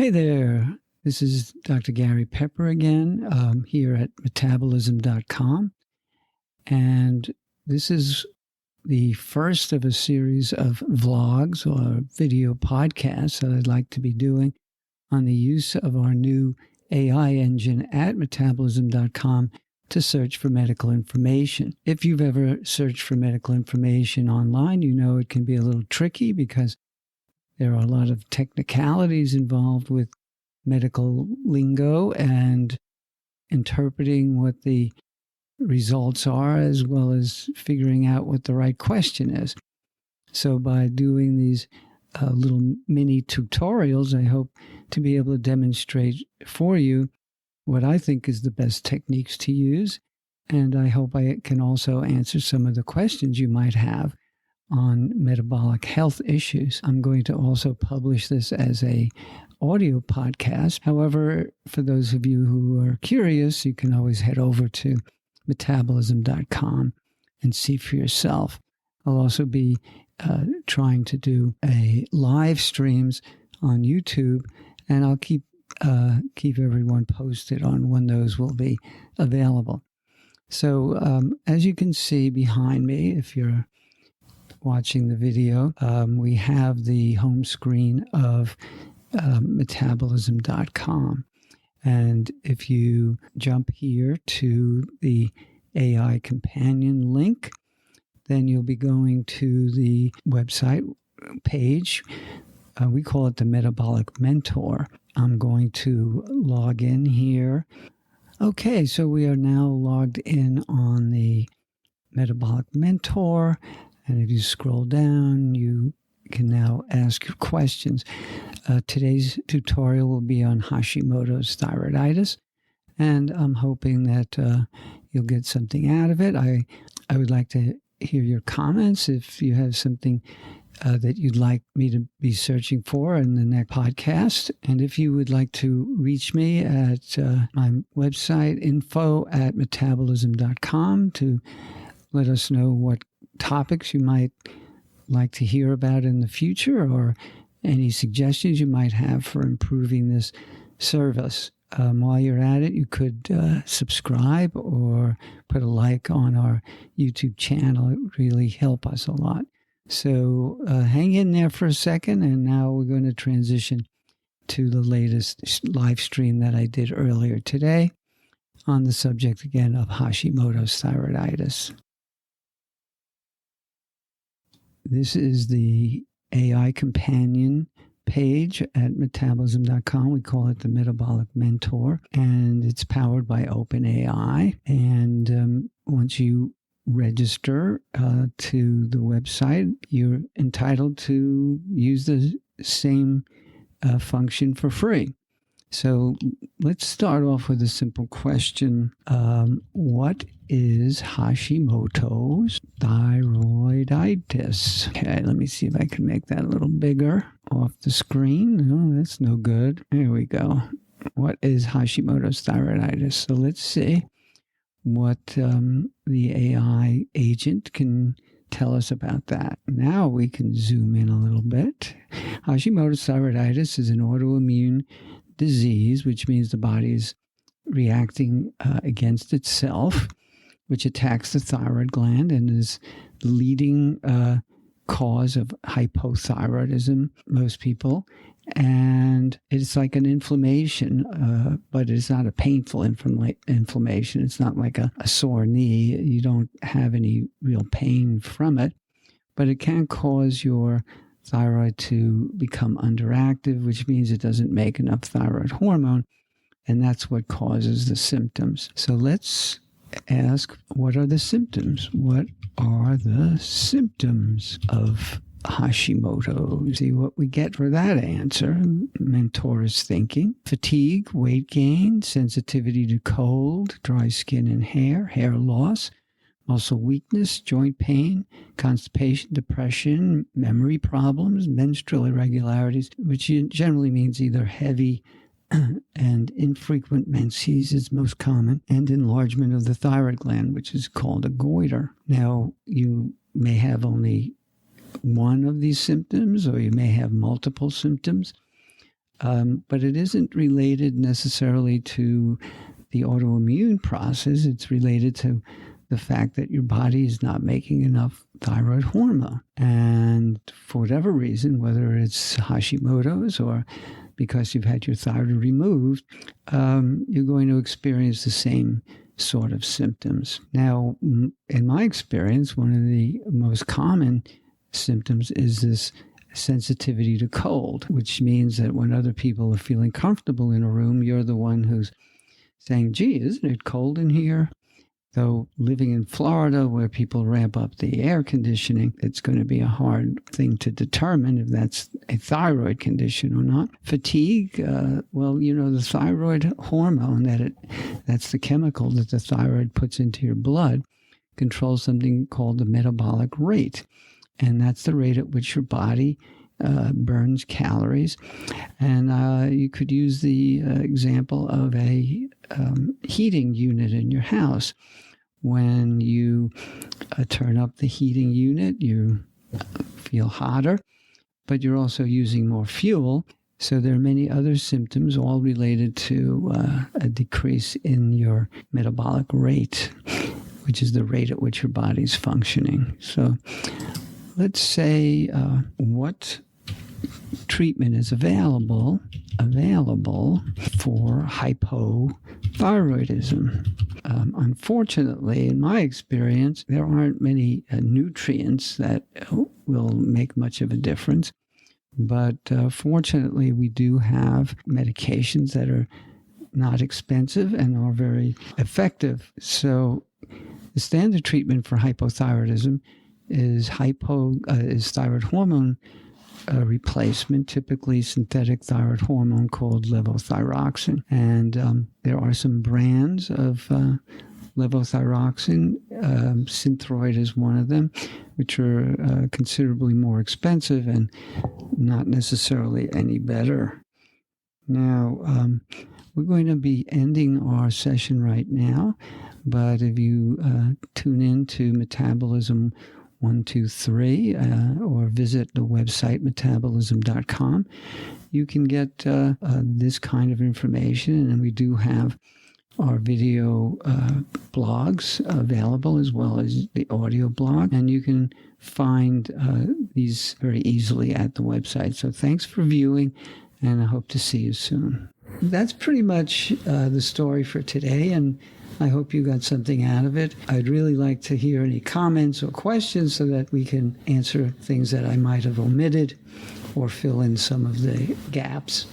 Hey there, this is Dr. Gary Pepper again, here at metabolism.com. And this is the first of a series of vlogs or video podcasts that I'd like to be doing on the use of our new AI engine at metabolism.com to search for medical information. If you've ever searched for medical information online, you know it can be a little tricky because there are a lot of technicalities involved with medical lingo and interpreting what the results are, as well as figuring out what the right question is. So by doing these little mini tutorials, I hope to be able to demonstrate for you what I think is the best techniques to use. And I hope I can also answer some of the questions you might have on metabolic health issues. I'm going to also publish this as a audio podcast. However, for those of you who are curious, you can always head over to metabolism.com and see for yourself. I'll also be trying to do a live streams on YouTube, and I'll keep everyone posted on when those will be available. So as you can see behind me, if you're watching the video, we have the home screen of metabolism.com. And if you jump here to the AI companion link, then you'll be going to the website page. We call it the Metabolic Mentor. I'm going to log in here. Okay, so we are now logged in on the Metabolic Mentor. And if you scroll down, you can now ask your questions. Today's tutorial will be on Hashimoto's thyroiditis, and I'm hoping that you'll get something out of it. I would like to hear your comments if you have something that you'd like me to be searching for in the next podcast. And if you would like to reach me at my website, info@metabolism.com, to let us know what topics you might like to hear about in the future, or any suggestions you might have for improving this service. While you're at it, you could subscribe or put a like on our YouTube channel. It would really help us a lot. So hang in there for a second, and now we're going to transition to the latest live stream that I did earlier today on the subject again of Hashimoto's thyroiditis. This is the AI companion page at metabolism.com. We call it the Metabolic Mentor, and it's powered by OpenAI. And once you register to the website, you're entitled to use the same function for free. So let's start off with a simple question. What is Hashimoto's thyroiditis? Okay, let me see if I can make that a little bigger off the screen. Oh, that's no good. There we go. What is Hashimoto's thyroiditis? So let's see what the AI agent can tell us about that. Now we can zoom in a little bit. Hashimoto's thyroiditis is an autoimmune disease, which means the body is reacting against itself, which attacks the thyroid gland and is the leading cause of hypothyroidism, most people. And it's like an inflammation, but it's not a painful inflammation. It's not like a sore knee. You don't have any real pain from it, but it can cause your thyroid to become underactive, which means it doesn't make enough thyroid hormone, and that's what causes the symptoms. So let's ask, what are the symptoms? What are the symptoms of Hashimoto? See what we get for that answer. Mentor is thinking. Fatigue, weight gain, sensitivity to cold, dry skin and hair loss, muscle weakness, joint pain, constipation, depression, memory problems, menstrual irregularities, which generally means either heavy and infrequent menses is most common, and enlargement of the thyroid gland, which is called a goiter. Now, you may have only one of these symptoms, or you may have multiple symptoms. but it isn't related necessarily to the autoimmune process. It's related to the fact that your body is not making enough thyroid hormone. And for whatever reason, whether it's Hashimoto's or because you've had your thyroid removed, you're going to experience the same sort of symptoms. Now, in my experience, one of the most common symptoms is this sensitivity to cold, which means that when other people are feeling comfortable in a room, you're the one who's saying, gee, isn't it cold in here? Though living in Florida, where people ramp up the air conditioning, it's going to be a hard thing to determine if that's a thyroid condition or not. Fatigue, the thyroid hormone, that's the chemical that the thyroid puts into your blood, controls something called the metabolic rate. And that's the rate at which your body burns calories. And you could use the example of a heating unit in your house. When you turn up the heating unit, you feel hotter, but you're also using more fuel. So there are many other symptoms, all related to a decrease in your metabolic rate, which is the rate at which your body's functioning. So let's say what treatment is available for hypothyroidism. Unfortunately, in my experience, there aren't many nutrients that will make much of a difference. But fortunately, we do have medications that are not expensive and are very effective. So the standard treatment for hypothyroidism is thyroid hormone replacement, typically synthetic thyroid hormone called levothyroxine. And there are some brands of levothyroxine. Synthroid is one of them, which are considerably more expensive and not necessarily any better. Now, we're going to be ending our session right now, but if you tune in to Metabolism 123 or visit the website metabolism.com, you can get this kind of information. And we do have our video blogs available as well as the audio blog. And you can find these very easily at the website. So thanks for viewing, and I hope to see you soon. That's pretty much the story for today, and I hope you got something out of it. I'd really like to hear any comments or questions so that we can answer things that I might have omitted or fill in some of the gaps.